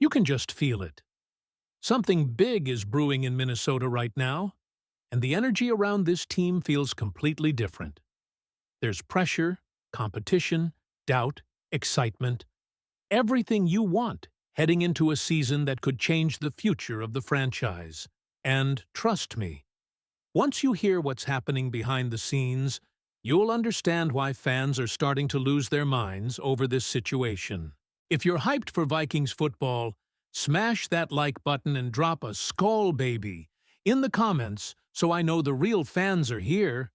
You can just feel it. Something big is brewing in Minnesota right now, and the energy around this team feels completely different. There's pressure, competition, doubt, excitement, everything you want heading into a season that could change the future of the franchise. And trust me, once you hear what's happening behind the scenes, you'll understand why fans are starting to lose their minds over this situation. If you're hyped for Vikings football, smash that like button and drop a SKOL baby in the comments so I know the real fans are here.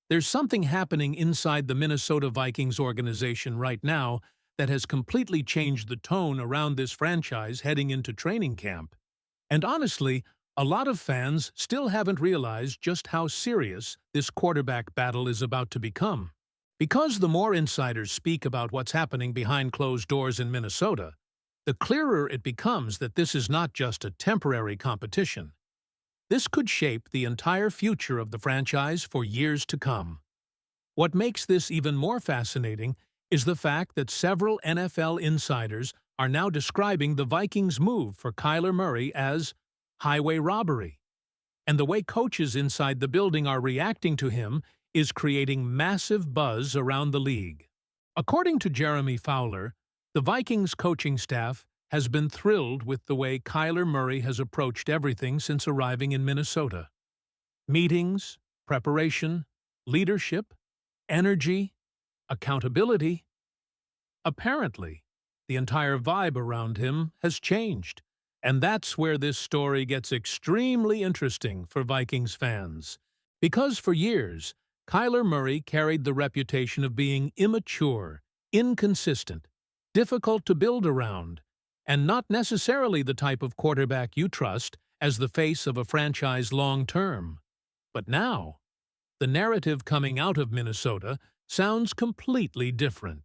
There's something happening inside the Minnesota Vikings organization right now that has completely changed the tone around this franchise heading into training camp. And honestly, a lot of fans still haven't realized just how serious this quarterback battle is about to become. Because the more insiders speak about what's happening behind closed doors in Minnesota, the clearer it becomes that this is not just a temporary competition. This could shape the entire future of the franchise for years to come. What makes this even more fascinating is the fact that several NFL insiders are now describing the Vikings' move for Kyler Murray as highway robbery. And the way coaches inside the building are reacting to him is creating massive buzz around the league. According to Jeremy Fowler, the Vikings coaching staff has been thrilled with the way Kyler Murray has approached everything since arriving in Minnesota. Meetings, preparation, leadership, energy, accountability. Apparently, the entire vibe around him has changed. And that's where this story gets extremely interesting for Vikings fans. Because for years, Kyler Murray carried the reputation of being immature, inconsistent, difficult to build around, and not necessarily the type of quarterback you trust as the face of a franchise long-term. But now, the narrative coming out of Minnesota sounds completely different.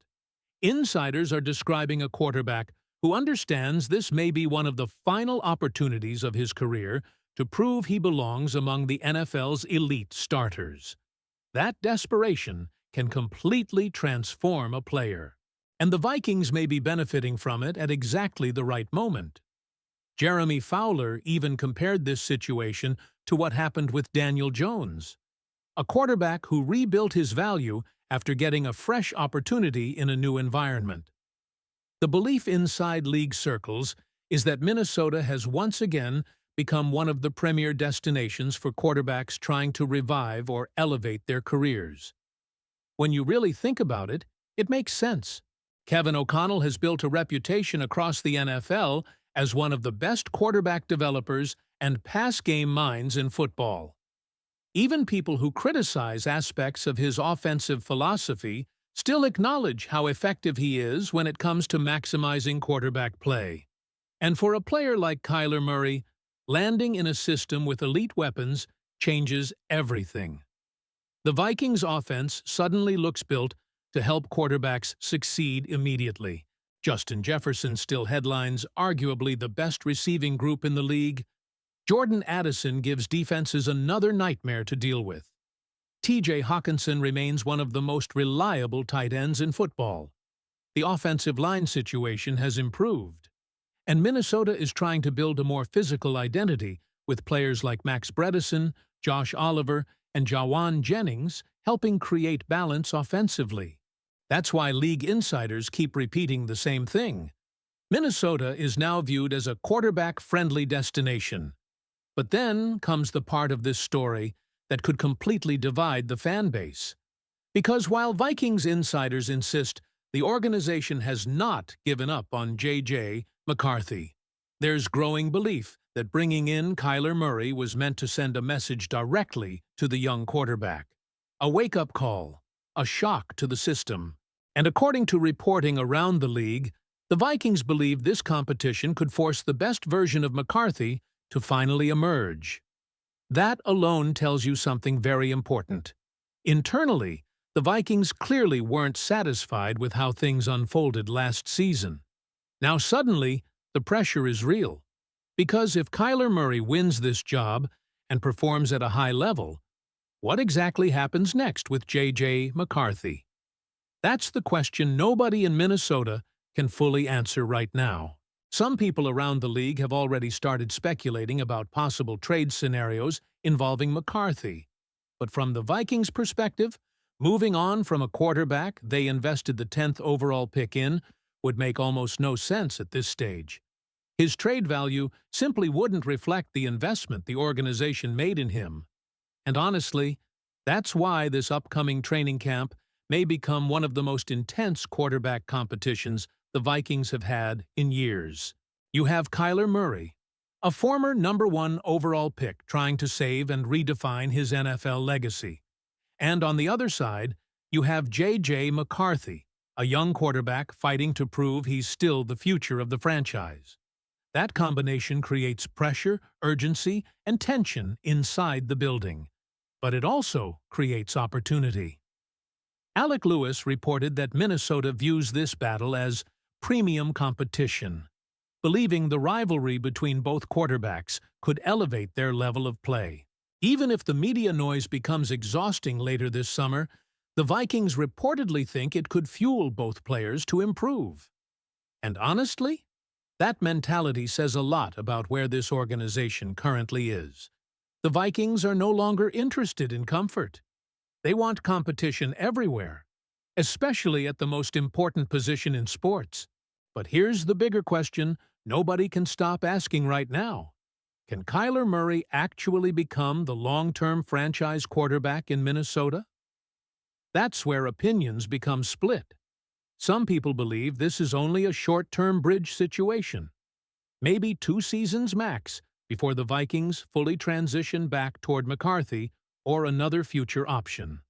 Insiders are describing a quarterback who understands this may be one of the final opportunities of his career to prove he belongs among the NFL's elite starters. That desperation can completely transform a player, and the Vikings may be benefiting from it at exactly the right moment. Jeremy Fowler even compared this situation to what happened with Daniel Jones, a quarterback who rebuilt his value after getting a fresh opportunity in a new environment. The belief inside league circles is that Minnesota has once again become one of the premier destinations for quarterbacks trying to revive or elevate their careers. When you really think about it, it makes sense. Kevin O'Connell has built a reputation across the NFL as one of the best quarterback developers and pass-game minds in football. Even people who criticize aspects of his offensive philosophy still acknowledge how effective he is when it comes to maximizing quarterback play. And for a player like Kyler Murray, landing in a system with elite weapons changes everything. The Vikings' offense suddenly looks built to help quarterbacks succeed immediately. Justin Jefferson still headlines arguably the best receiving group in the league. Jordan Addison gives defenses another nightmare to deal with. T.J. Hawkinson remains one of the most reliable tight ends in football. The offensive line situation has improved, and Minnesota is trying to build a more physical identity with players like Max Bredesen, Josh Oliver, and Jawan Jennings helping create balance offensively. That's why league insiders keep repeating the same thing. Minnesota is now viewed as a quarterback-friendly destination. But then comes the part of this story that could completely divide the fan base. Because while Vikings insiders insist the organization has not given up on J.J. McCarthy, there's growing belief that bringing in Kyler Murray was meant to send a message directly to the young quarterback. A wake-up call, a shock to the system. And according to reporting around the league, the Vikings believe this competition could force the best version of McCarthy to finally emerge. That alone tells you something very important. Internally, the Vikings clearly weren't satisfied with how things unfolded last season. Now suddenly, the pressure is real. Because if Kyler Murray wins this job and performs at a high level, what exactly happens next with J.J. McCarthy? That's the question nobody in Minnesota can fully answer right now. Some people around the league have already started speculating about possible trade scenarios involving McCarthy. But from the Vikings' perspective, moving on from a quarterback they invested the 10th overall pick in would make almost no sense at this stage. His trade value simply wouldn't reflect the investment the organization made in him. And honestly, that's why this upcoming training camp may become one of the most intense quarterback competitions the Vikings have had in years. You have Kyler Murray, a former #1 overall pick trying to save and redefine his NFL legacy. And on the other side, you have J.J. McCarthy, a young quarterback fighting to prove he's still the future of the franchise. That combination creates pressure, urgency, and tension inside the building. But it also creates opportunity. Alec Lewis reported that Minnesota views this battle as premium competition, believing the rivalry between both quarterbacks could elevate their level of play. Even if the media noise becomes exhausting later this summer, the Vikings reportedly think it could fuel both players to improve. And honestly, that mentality says a lot about where this organization currently is. The Vikings are no longer interested in comfort. They want competition everywhere, especially at the most important position in sports. But here's the bigger question nobody can stop asking right now. Can Kyler Murray actually become the long-term franchise quarterback in Minnesota? That's where opinions become split. Some people believe this is only a short-term bridge situation, maybe 2 seasons max, before the Vikings fully transition back toward McCarthy or another future option.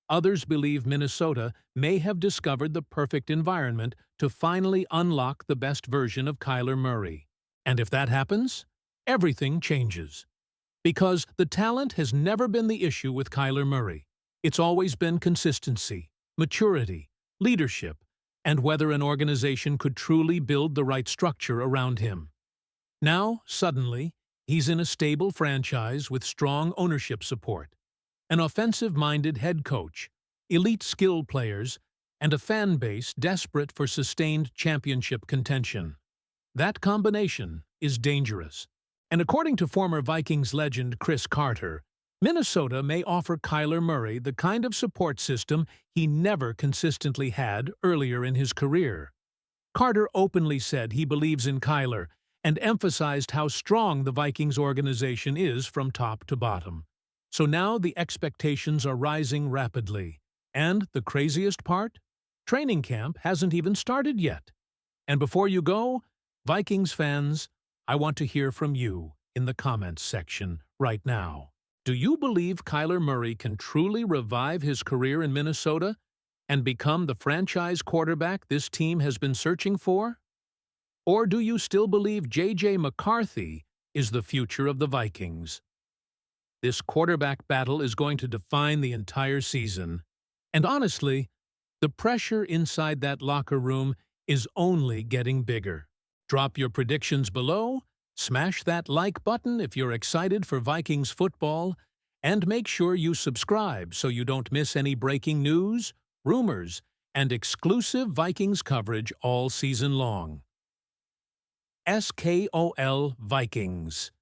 Others believe Minnesota may have discovered the perfect environment to finally unlock the best version of Kyler Murray. And if that happens, everything changes. Because the talent has never been the issue with Kyler Murray. It's always been consistency, maturity, leadership, and whether an organization could truly build the right structure around him. Now, suddenly, he's in a stable franchise with strong ownership support, an offensive-minded head coach, elite skill players, and a fan base desperate for sustained championship contention. That combination is dangerous. And according to former Vikings legend Chris Carter, Minnesota may offer Kyler Murray the kind of support system he never consistently had earlier in his career. Carter openly said he believes in Kyler and emphasized how strong the Vikings organization is from top to bottom. So now the expectations are rising rapidly. And the craziest part? Training camp hasn't even started yet. And before you go, Vikings fans, I want to hear from you in the comments section right now. Do you believe Kyler Murray can truly revive his career in Minnesota and become the franchise quarterback this team has been searching for? Or do you still believe J.J. McCarthy is the future of the Vikings? This quarterback battle is going to define the entire season. And honestly, the pressure inside that locker room is only getting bigger. Drop your predictions below, smash that like button if you're excited for Vikings football, and make sure you subscribe so you don't miss any breaking news, rumors, and exclusive Vikings coverage all season long. SKOL Vikings.